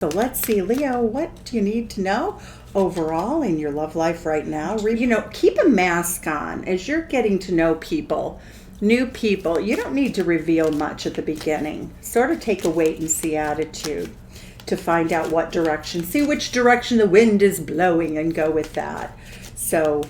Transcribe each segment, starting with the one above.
So let's see, Leo, what do you need to know overall in your love life right now? Keep a mask on as you're getting to know people, new people. You don't need to reveal much at the beginning. Sort of take a wait and see attitude to find out what direction, see which direction the wind is blowing and go with that. So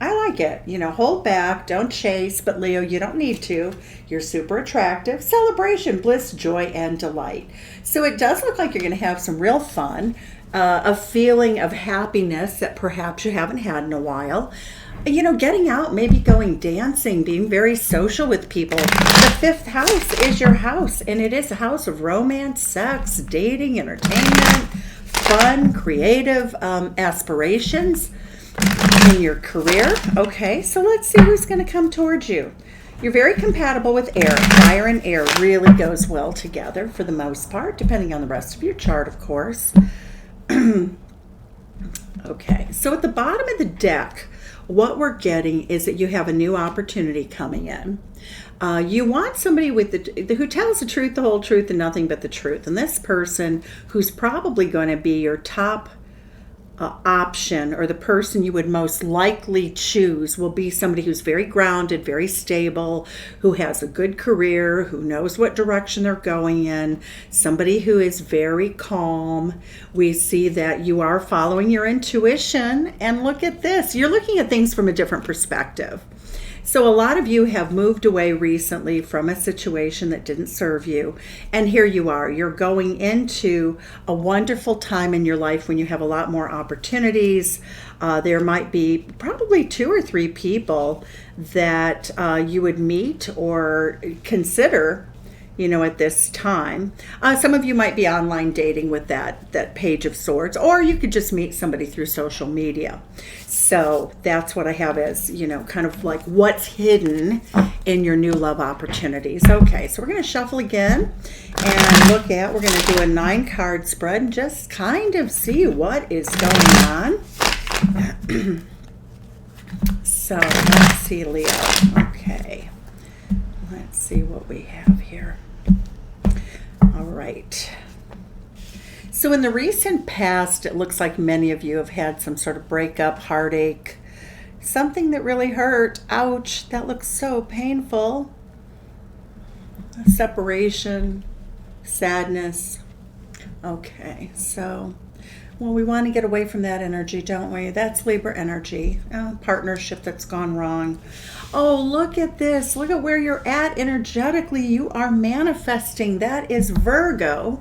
I like it. Hold back, don't chase, but Leo, you don't need to. You're super attractive. Celebration, bliss, joy, and delight. So it does look like you're going to have some real fun, a feeling of happiness that perhaps you haven't had in a while. Getting out, maybe going dancing, being very social with people. The fifth house is your house, and it is a house of romance, sex, dating, entertainment, fun, creative aspirations in your career. Okay, so let's see who's going to come towards you. You're very compatible with air. Fire and air really goes well together for the most part, depending on the rest of your chart, of course. Okay, so at the bottom of the deck, what we're getting is that you have a new opportunity coming in. You want somebody who tells the truth, the whole truth, and nothing but the truth. And this person who's probably going to be your top option, or the person you would most likely choose, will be somebody who's very grounded, very stable, who has a good career, who knows what direction they're going in, somebody who is very calm. We see that you are following your intuition, and look at this. You're looking at things from a different perspective. So a lot of you have moved away recently from a situation that didn't serve you. And here you are. You're going into a wonderful time in your life when you have a lot more opportunities. There might be probably 2 or 3 people that you would meet or consider at this time. Some of you might be online dating with that Page of Swords, or you could just meet somebody through social media. So that's what I have as, kind of like what's hidden in your new love opportunities. Okay, so we're going to shuffle again and we're going to do a 9-card spread and just kind of see what is going on. So let's see, Leo. Okay, let's see what we have here. All right. So in the recent past, it looks like many of you have had some sort of breakup, heartache, something that really hurt. Ouch, that looks so painful. Separation, sadness. Okay, so, well, we want to get away from that energy, don't we? That's Libra energy, partnership that's gone wrong. Oh, look at this. Look at where you're at energetically. You are manifesting. That is Virgo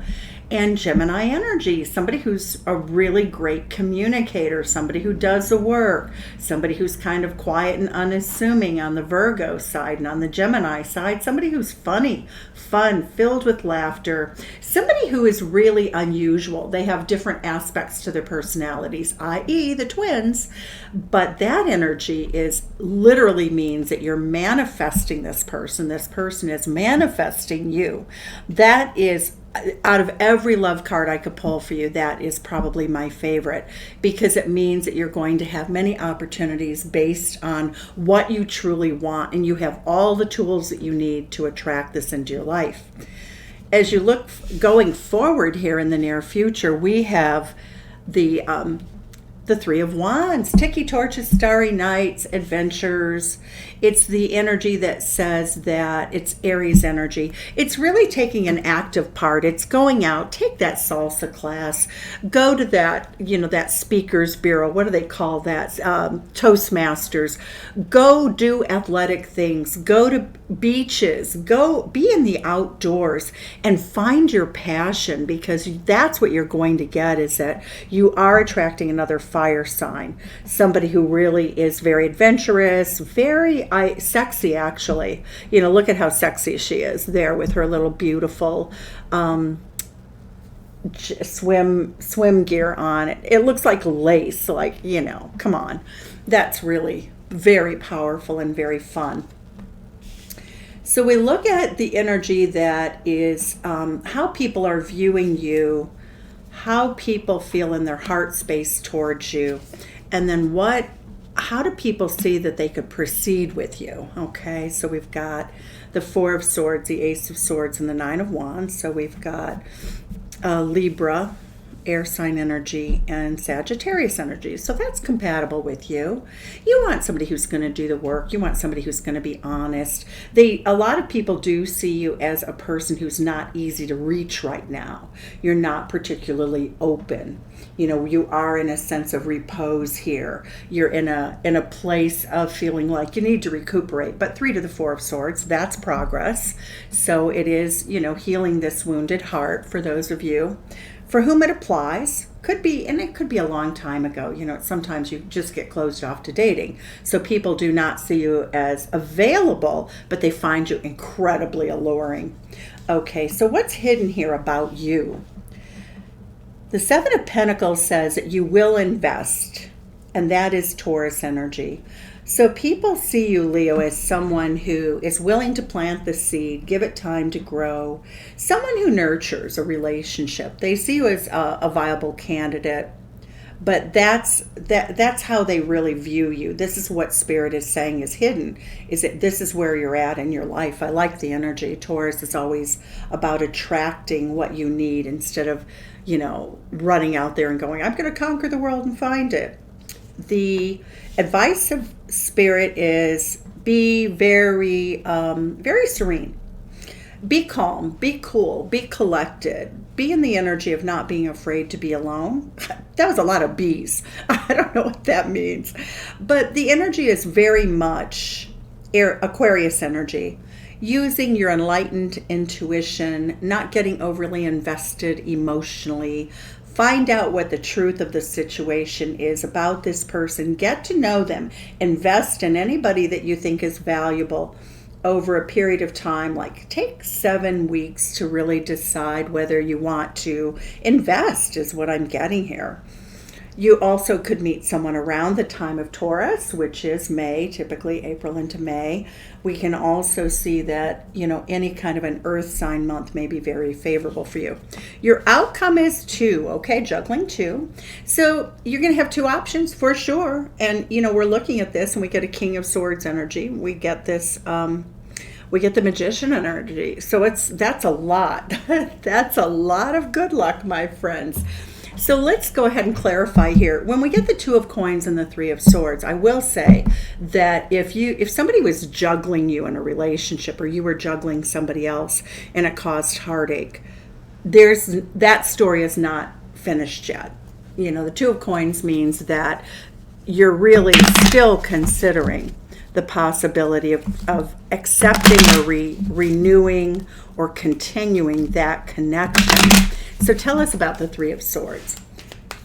and Gemini energy. Somebody who's a really great communicator, somebody who does the work, somebody who's kind of quiet and unassuming on the Virgo side, and on the Gemini side, somebody who's funny, fun, filled with laughter, somebody who is really unusual. They have different aspects to their personalities, i.e. the twins, but that energy is literally means that you're manifesting this person. This person is manifesting you. That is, out of every love card I could pull for you, that is probably my favorite, because it means that you're going to have many opportunities based on what you truly want, and you have all the tools that you need to attract this into your life. As you look going forward here in the near future, we have the 3 of Wands, Tiki Torches, Starry Nights, adventures. It's the energy that says that it's Aries energy. It's really taking an active part. It's going out, take that salsa class, go to that, that speakers bureau. What do they call that? Toastmasters. Go do athletic things. Go to beaches. Go be in the outdoors and find your passion, because that's what you're going to get, is that you are attracting another fire sign, somebody who really is very adventurous, very sexy, actually. Look at how sexy she is there with her little beautiful swim gear on. It looks like lace, come on. That's really very powerful and very fun. So we look at the energy that is how people are viewing you, how people feel in their heart space towards you, and then how do people see that they could proceed with you? Okay, so we've got the 4 of Swords, the Ace of Swords, and the 9 of Wands. So we've got Libra, air sign energy, and Sagittarius energy. So that's compatible with you. You want somebody who's going to do the work. You want somebody who's going to be honest. A lot of people do see you as a person who's not easy to reach right now. You're not particularly open. You are in a sense of repose here. You're in a place of feeling like you need to recuperate. But 3 to the 4 of Swords, that's progress. So it is, healing this wounded heart for those of you for whom it applies. Could be, and it could be a long time ago. Sometimes you just get closed off to dating. So people do not see you as available, but they find you incredibly alluring. Okay, so what's hidden here about you? The 7 of Pentacles says that you will invest, and that is Taurus energy. So people see you, Leo, as someone who is willing to plant the seed, give it time to grow, someone who nurtures a relationship. They see you as a viable candidate, but that's how they really view you. This is what Spirit is saying is hidden, is that this is where you're at in your life. I like the energy. Taurus is always about attracting what you need instead of, running out there and going, I'm going to conquer the world and find it. The advice of Spirit is be very, very serene. Be calm, be cool, be collected, be in the energy of not being afraid to be alone. That was a lot of bees. I don't know what that means. But the energy is very much Aquarius energy. Using your enlightened intuition, not getting overly invested emotionally. Find out what the truth of the situation is about this person. Get to know them. Invest in anybody that you think is valuable over a period of time. Like take 7 weeks to really decide whether you want to invest, is what I'm getting here. You also could meet someone around the time of Taurus, which is May, typically April into May. We can also see that, any kind of an earth sign month may be very favorable for you. Your outcome is 2, okay? Juggling 2. So you're going to have 2 options for sure. And, we're looking at this and we get a King of Swords energy. We get this, we get the Magician energy. So that's a lot. That's a lot of good luck, my friends. So let's go ahead and clarify here. When we get the 2 of Coins and the 3 of Swords, I will say that if somebody was juggling you in a relationship or you were juggling somebody else and it caused heartache, that story is not finished yet. The 2 of Coins means that you're really still considering the possibility of accepting or renewing or continuing that connection. So tell us about the 3 of Swords.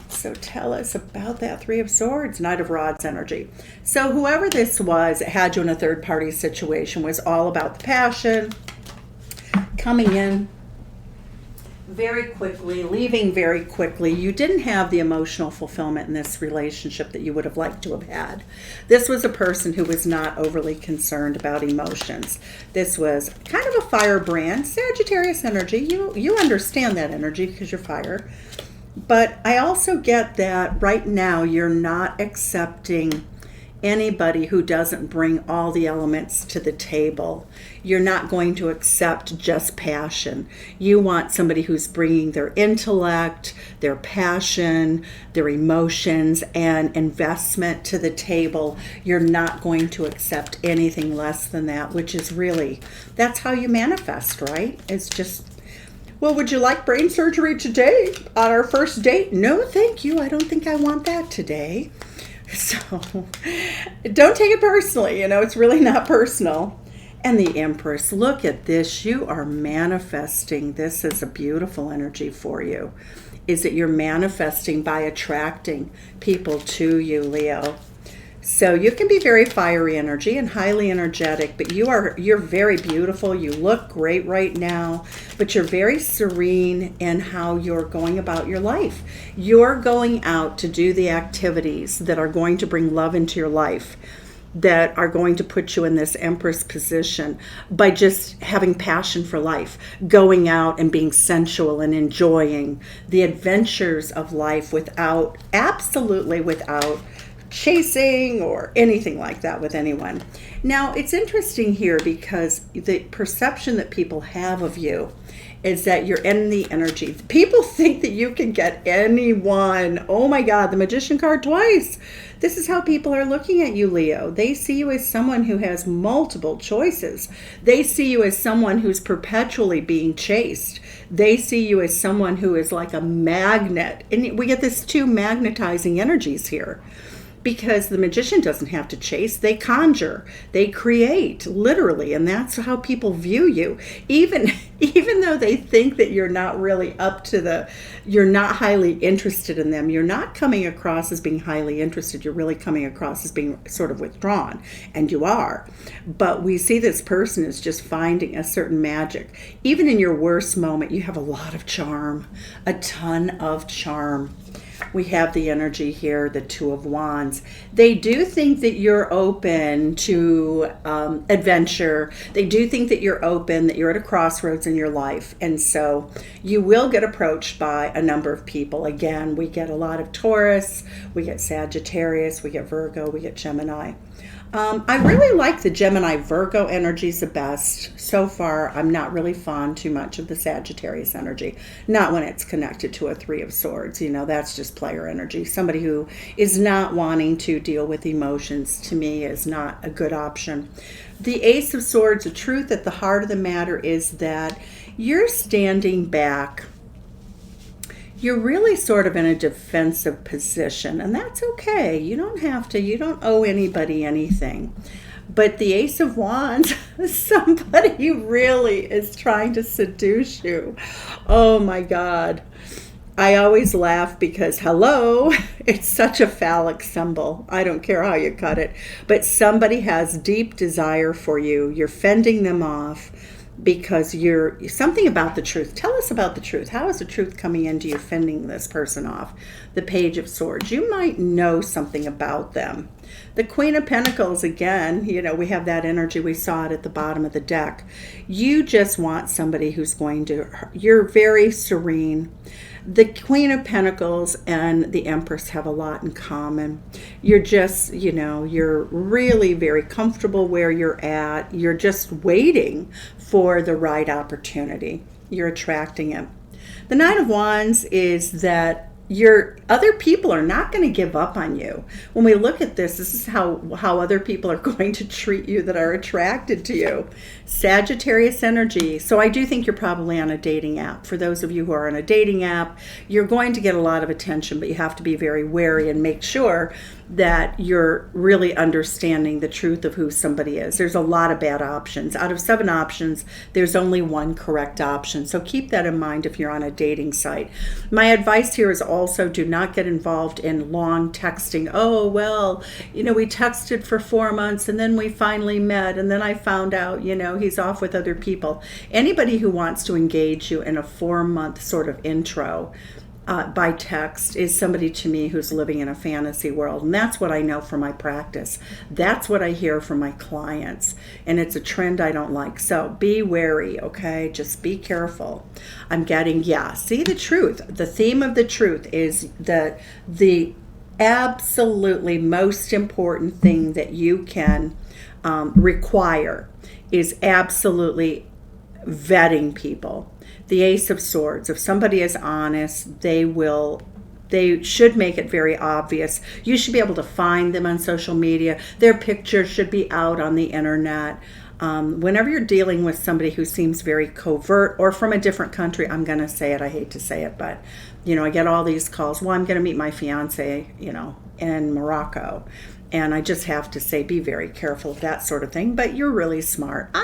So tell us about that 3 of Swords, Knight of Rods energy. So whoever this was that had you in a third-party situation was all about the passion, coming in very quickly, leaving very quickly. You didn't have the emotional fulfillment in this relationship that you would have liked to have had. This was a person who was not overly concerned about emotions. This was kind of a firebrand, Sagittarius energy. You understand that energy because you're fire. But I also get that right now you're not accepting anybody who doesn't bring all the elements to the table. You're not going to accept just passion. You want somebody who's bringing their intellect, their passion, their emotions, and investment to the table. You're not going to accept anything less than that, which is really, that's how you manifest, right? It's just, well, would you like brain surgery today on our first date? No, thank you. I don't think I want that today. So don't take it personally, it's really not personal. And the Empress, look at this. You are manifesting. This is a beautiful energy for you. Is that you're manifesting by attracting people to you, Leo. So you can be very fiery energy and highly energetic, but you're very beautiful. You look great right now, but you're very serene in how you're going about your life. You're going out to do the activities that are going to bring love into your life, that are going to put you in this Empress position by just having passion for life, going out and being sensual and enjoying the adventures of life without chasing or anything like that with anyone. Now, it's interesting here because the perception that people have of you is that you're in the energy. People think that you can get anyone. Oh my God, the Magician card twice. This is how people are looking at you, Leo. They see you as someone who has multiple choices. They see you as someone who's perpetually being chased. They see you as someone who is like a magnet. And we get this two magnetizing energies here. Because the magician doesn't have to chase, they conjure, they create, literally, and that's how people view you. Even though they think that you're not really you're not highly interested in them, you're not coming across as being highly interested, you're really coming across as being sort of withdrawn, and you are. But we see this person is just finding a certain magic. Even in your worst moment, you have a lot of charm, a ton of charm. We have the energy here, the Two of Wands. They do think that you're open to adventure. They do think that you're open, that you're at a crossroads in your life. And so you will get approached by a number of people. Again, we get a lot of Taurus, we get Sagittarius, we get Virgo, we get Gemini. I really like the Gemini-Virgo energies the best. So far, I'm not really fond too much of the Sagittarius energy. Not when it's connected to a Three of Swords. You know, that's just player energy. Somebody who is not wanting to deal with emotions, to me, is not a good option. The Ace of Swords, the truth at the heart of the matter is that you're standing back. You're really sort of in a defensive position, and that's okay. You don't have to, you don't owe anybody anything. But the Ace of Wands, somebody really is trying to seduce you. Oh my God. I always laugh because, hello, it's such a phallic symbol. I don't care how you cut it. But somebody has deep desire for you. You're fending them off because you're something about the truth. Tell us about the truth. How is the truth coming into you fending this person off? The Page of Swords. You might know something about them. The Queen of Pentacles, again, you know, we have that energy. We saw it at the bottom of the deck. You just want somebody who's going to, you're very serene. The Queen of Pentacles and the Empress have a lot in common. You're just, you know, you're really very comfortable where you're at. You're just waiting for the right opportunity. You're attracting it. The Nine of Wands is that other people are not going to give up on you. When we look at this is how other people are going to treat you that are attracted to you. Sagittarius energy. So I do think you're probably on a dating app. For those of you who are on a dating app, you're going to get a lot of attention, but you have to be very wary and make sure that you're really understanding the truth of who somebody is. There's a lot of bad options. Out of 7 options, there's only one correct option. So keep that in mind if you're on a dating site. My advice here is also do not get involved in long texting. Oh, well, you know, we texted for 4 months and then we finally met and then I found out, you know, he's off with other people. Anybody who wants to engage you in a 4-month sort of intro by text is somebody to me who's living in a fantasy world. And that's what I know from my practice. That's what I hear from my clients. And it's a trend I don't like. So be wary, okay? Just be careful. I'm getting, see the truth. The theme of the truth is the absolutely most important thing that you can require is absolutely vetting people. The Ace of Swords. If somebody is honest, they should make it very obvious. You should be able to find them on social media. Their picture should be out on the internet. Whenever you're dealing with somebody who seems very covert or from a different country, I'm going to say it, I hate to say it, but, you know, I get all these calls. Well, I'm going to meet my fiance, you know, in Morocco. And I just have to say, be very careful of that sort of thing. But you're really smart.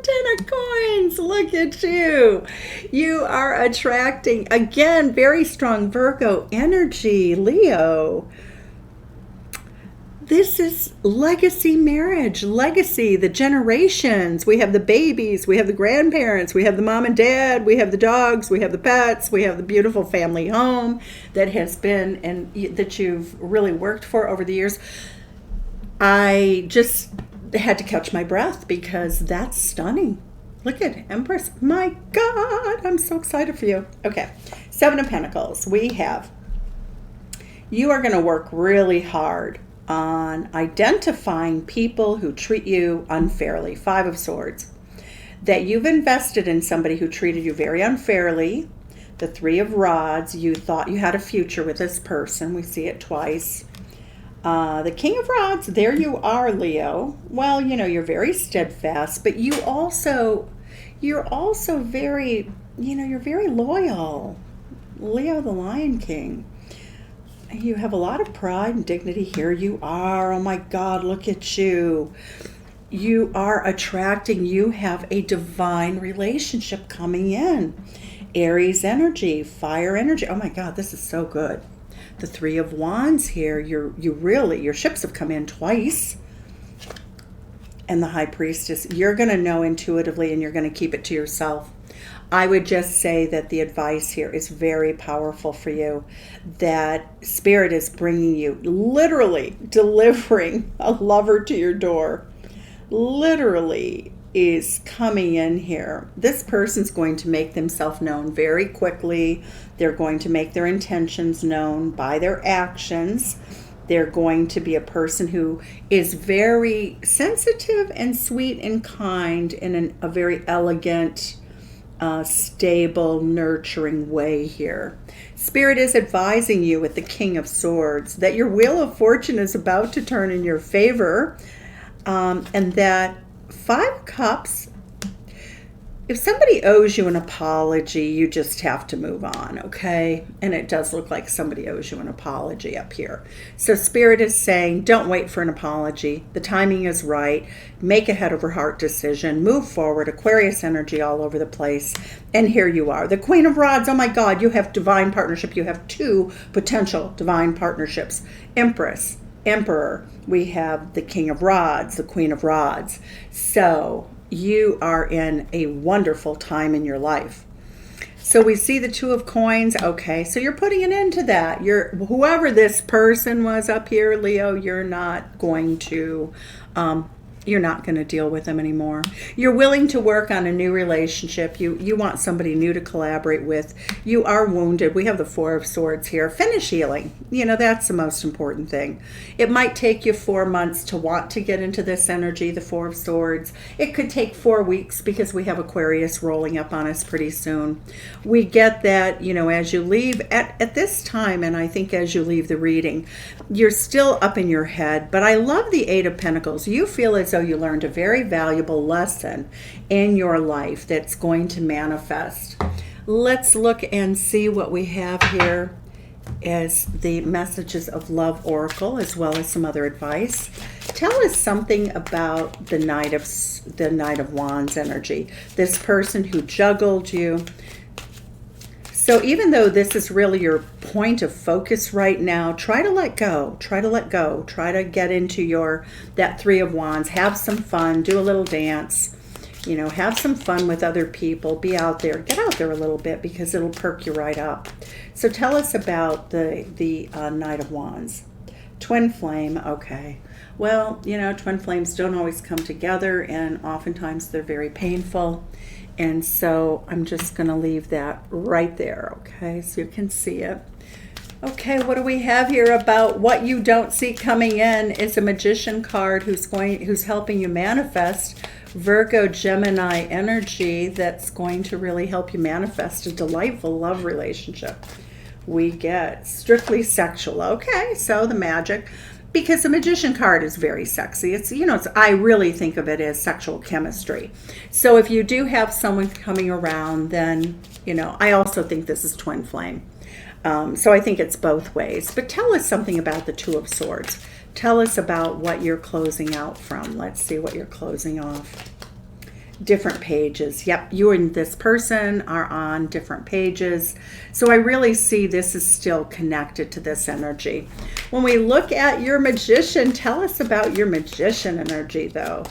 10 of coins. Look at you. You are attracting, again, very strong Virgo energy, Leo. This is legacy marriage, legacy, the generations. We have the babies, we have the grandparents, we have the mom and dad, we have the dogs, we have the pets, we have the beautiful family home that has been and that you've really worked for over the years. I just had to catch my breath because that's stunning. Look at Empress. My God, I'm so excited for you. Okay, 7 of Pentacles. We have, you are going to work really hard on identifying people who treat you unfairly. 5 of Swords. that you've invested in somebody who treated you very unfairly. The Three of Rods, you thought you had a future with this person. We see it twice. The King of Rods, there you are, Leo. Well, you're very steadfast, but you're also very, you're very loyal. Leo, the Lion King. You have a lot of pride and dignity. Here you are. Oh my God, look at you. You are attracting, you have a divine relationship coming in. Aries energy, fire energy. Oh my God, this is so good. The Three of Wands here, your ships have come in twice. And the High Priestess, you're going to know intuitively and you're going to keep it to yourself. I would just say that the advice here is very powerful for you. That Spirit is bringing you, literally delivering a lover to your door. Literally is coming in here. This person's going to make themselves known very quickly. They're going to make their intentions known by their actions. They're going to be a person who is very sensitive and sweet and kind in a very elegant, stable, nurturing way here. Spirit is advising you with the King of Swords that your Wheel of Fortune is about to turn in your favor, and that Five of Cups, if somebody owes you an apology, you just have to move on, okay? And it does look like somebody owes you an apology up here. So Spirit is saying, don't wait for an apology. The timing is right. Make a head over heart decision. Move forward. Aquarius energy all over the place. And here you are. The Queen of Rods, oh my God, you have divine partnership. You have two potential divine partnerships. Empress, Emperor. We have the King of Rods, the Queen of Rods. So you are in a wonderful time in your life. So we see the Two of Coins. Okay, so you're putting an end to that. Whoever this person was up here, Leo, you're not going to deal with them anymore. You're willing to work on a new relationship. You want somebody new to collaborate with. You are wounded. We have the Four of Swords here. Finish healing. That's the most important thing. It might take you 4 months to want to get into this energy, the Four of Swords. It could take 4 weeks because we have Aquarius rolling up on us pretty soon. We get that, as you leave at this time, and I think as you leave the reading, you're still up in your head. But I love the Eight of Pentacles. You feel as though you learned a very valuable lesson in your life that's going to manifest. Let's look and see what we have here as the messages of Love Oracle, as well as some other advice. Tell us something about the Knight of Wands energy. This person who juggled you. So even though this is really your point of focus right now, try to let go. Try to let go. Try to get into that Three of Wands. Have some fun. Do a little dance. Have some fun with other people. Be out there. Get out there a little bit because it'll perk you right up. So tell us about the Knight of Wands. Twin flame. Okay. Well, twin flames don't always come together, and oftentimes they're very painful. And so I'm just going to leave that right there, okay, so you can see it. Okay, what do we have here about what you don't see coming in? Is a Magician card who's helping you manifest Virgo, Gemini energy that's going to really help you manifest a delightful love relationship. We get strictly sexual. Okay, so the magic. Because the Magician card is very sexy. I really think of it as sexual chemistry. So if you do have someone coming around, then, I also think this is twin flame. So I think it's both ways. But tell us something about the Two of Swords. Tell us about what you're closing out from. Let's see what you're closing off. Different pages. Yep, you and this person are on different pages. So I really see this is still connected to this energy. When we look at your Magician, tell us about your Magician energy, though.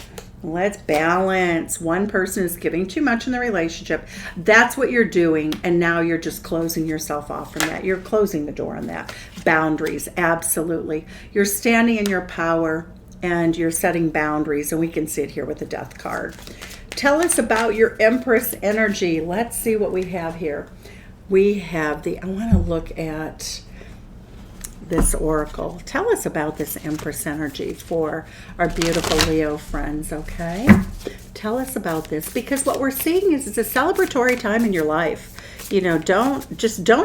Let's balance. One person is giving too much in the relationship. That's what you're doing, and now you're just closing yourself off from that. You're closing the door on that. Boundaries, absolutely. You're standing in your power, and you're setting boundaries, and we can see it here with the Death card. Tell us about your Empress energy. Let's see what we have here. We have I want to look at this oracle. Tell us about this Empress energy for our beautiful Leo friends, okay? Tell us about this, because what we're seeing is it's a celebratory time in your life. You know, don't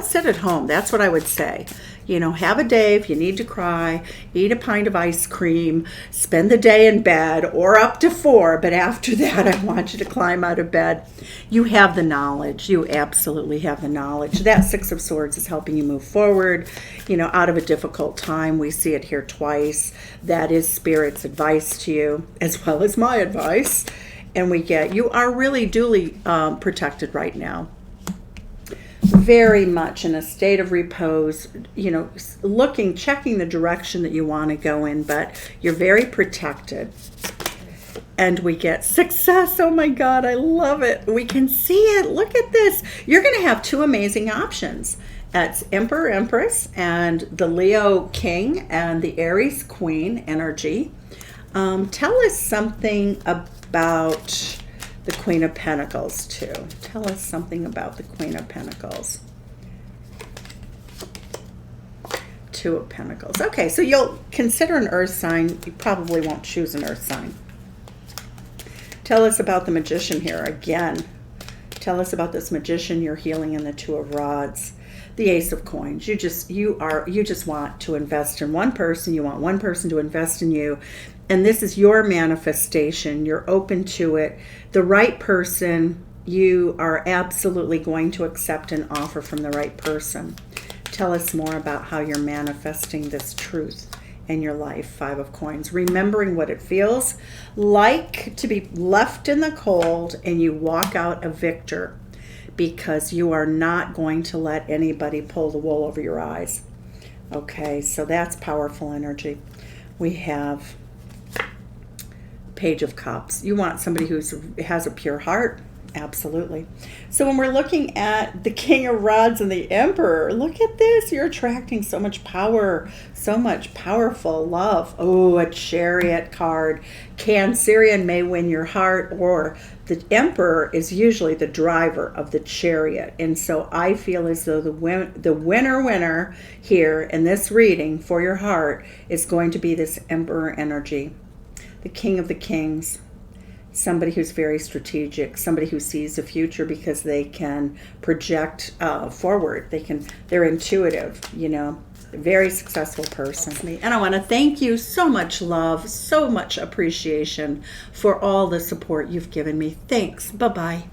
sit at home. That's what I would say. You know, have a day if you need to cry, eat a pint of ice cream, spend the day in bed or up to 4. But after that, I want you to climb out of bed. You have the knowledge. You absolutely have the knowledge. That Six of Swords is helping you move forward, you know, out of a difficult time. We see it here twice. That is Spirit's advice to you, as well as my advice. And we get, you are really duly protected right now. Very much in a state of repose, you know, checking the direction that you want to go in, but you're very protected. And we get success. Oh my God, I love it. We can see it. Look at this. You're going to have 2 amazing options. That's Emperor, Empress, and the Leo King and the Aries Queen energy. Tell us something about the Queen of Pentacles too. Tell us something about the Queen of Pentacles. 2 of Pentacles. Okay, so you'll consider an earth sign. You probably won't choose an earth sign. Tell us about the Magician here again. Tell us about this Magician you're healing in the 2 of Rods. The Ace of Coins. You just want to invest in one person. You want one person to invest in you. And this is your manifestation. You're open to it. The right person, you are absolutely going to accept an offer from the right person. Tell us more about how you're manifesting this truth in your life. 5 of Coins. Remembering what it feels like to be left in the cold and you walk out a victor, because you are not going to let anybody pull the wool over your eyes. Okay, so that's powerful energy. We have Page of Cups. You want somebody who has a pure heart. Absolutely. So when we're looking at the King of Rods and the Emperor, look at this. You're attracting so much power, so much powerful love. Oh, a Chariot card. Cancerian may win your heart, or the Emperor is usually the driver of the Chariot. And so I feel as though the winner here in this reading for your heart is going to be this Emperor energy. The King of the Kings. Somebody who's very strategic, somebody who sees the future because they can project forward. They're intuitive, you know, a very successful person. And I want to thank you so much, love, so much appreciation for all the support you've given me. Thanks. Bye-bye.